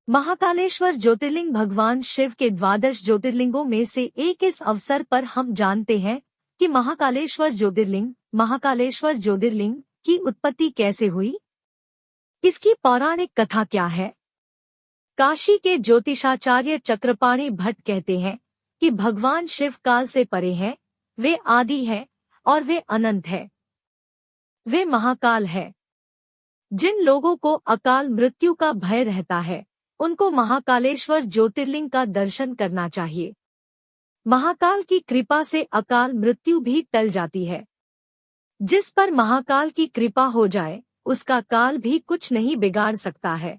महाकालेश्वर ज्योतिर्लिंग भगवान शिव के द्वादश ज्योतिर्लिंगों में से एक। इस अवसर पर हम जानते हैं कि महाकालेश्वर ज्योतिर्लिंग की उत्पत्ति कैसे हुई, इसकी पौराणिक कथा क्या है। काशी के ज्योतिषाचार्य चक्रपाणि भट्ट कहते हैं कि भगवान शिव काल से परे हैं, वे आदि हैं और वे अनंत है, वे महाकाल है। जिन लोगों को अकाल मृत्यु का भय रहता है उनको महाकालेश्वर ज्योतिर्लिंग का दर्शन करना चाहिए। महाकाल की कृपा से अकाल मृत्यु भी टल जाती है। जिस पर महाकाल की कृपा हो जाए उसका काल भी कुछ नहीं बिगाड़ सकता है।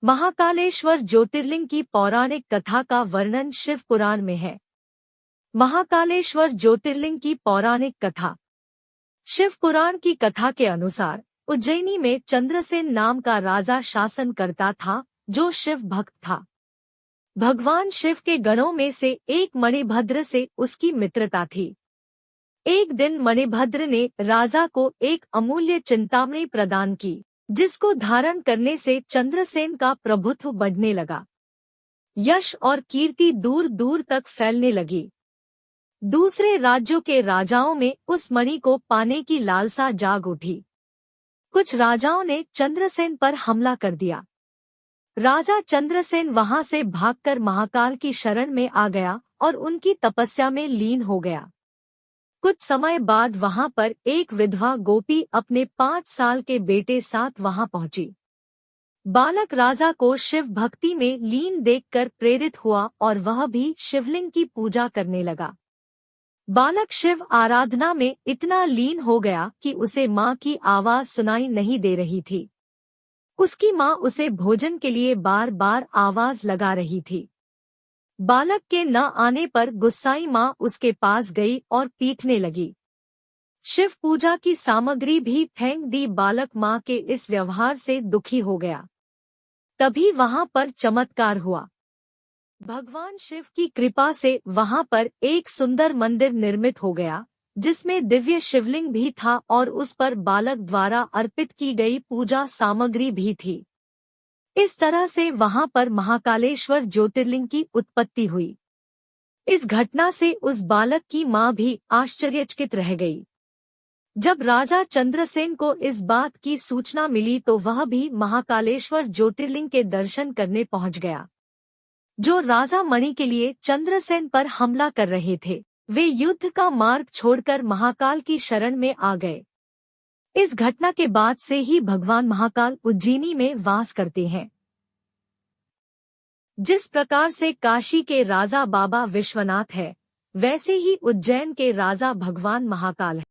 महाकालेश्वर ज्योतिर्लिंग की पौराणिक कथा का वर्णन शिव पुराण में है। महाकालेश्वर ज्योतिर्लिंग की पौराणिक कथा। शिव पुराण की कथा के अनुसार उज्जैनी में चंद्रसेन नाम का राजा शासन करता था जो शिव भक्त था। भगवान शिव के गणों में से एक मणिभद्र से उसकी मित्रता थी। एक दिन मणिभद्र ने राजा को एक अमूल्य चिंतामणि प्रदान की, जिसको धारण करने से चंद्रसेन का प्रभुत्व बढ़ने लगा। यश और कीर्ति दूर दूर तक फैलने लगी। दूसरे राज्यों के राजाओं में उस मणि को पाने की लालसा जाग उठी। कुछ राजाओं ने चंद्रसेन पर हमला कर दिया। राजा चंद्रसेन वहां से भागकर महाकाल की शरण में आ गया और उनकी तपस्या में लीन हो गया। कुछ समय बाद वहां पर एक विधवा गोपी अपने 5 साल के बेटे साथ वहां पहुंची। बालक राजा को शिव भक्ति में लीन देखकर प्रेरित हुआ और वह भी शिवलिंग की पूजा करने लगा। बालक शिव आराधना में इतना लीन हो गया कि उसे माँ की आवाज सुनाई नहीं दे रही थी। उसकी माँ उसे भोजन के लिए बार बार आवाज लगा रही थी। बालक के न आने पर गुस्साई माँ उसके पास गई और पीटने लगी। शिव पूजा की सामग्री भी फेंक दी। बालक माँ के इस व्यवहार से दुखी हो गया। तभी वहां पर चमत्कार हुआ। भगवान शिव की कृपा से वहां पर एक सुंदर मंदिर निर्मित हो गया, जिसमें दिव्य शिवलिंग भी था और उस पर बालक द्वारा अर्पित की गई पूजा सामग्री भी थी। इस तरह से वहां पर महाकालेश्वर ज्योतिर्लिंग की उत्पत्ति हुई। इस घटना से उस बालक की मां भी आश्चर्यचकित रह गई। जब राजा चंद्रसेन को इस बात की सूचना मिली तो वह भी महाकालेश्वर ज्योतिर्लिंग के दर्शन करने पहुंच गया। जो राजा मणि के लिए चंद्रसेन पर हमला कर रहे थे, वे युद्ध का मार्ग छोड़कर महाकाल की शरण में आ गए। इस घटना के बाद से ही भगवान महाकाल उज्जैनी में वास करते हैं। जिस प्रकार से काशी के राजा बाबा विश्वनाथ है, वैसे ही उज्जैन के राजा भगवान महाकाल है।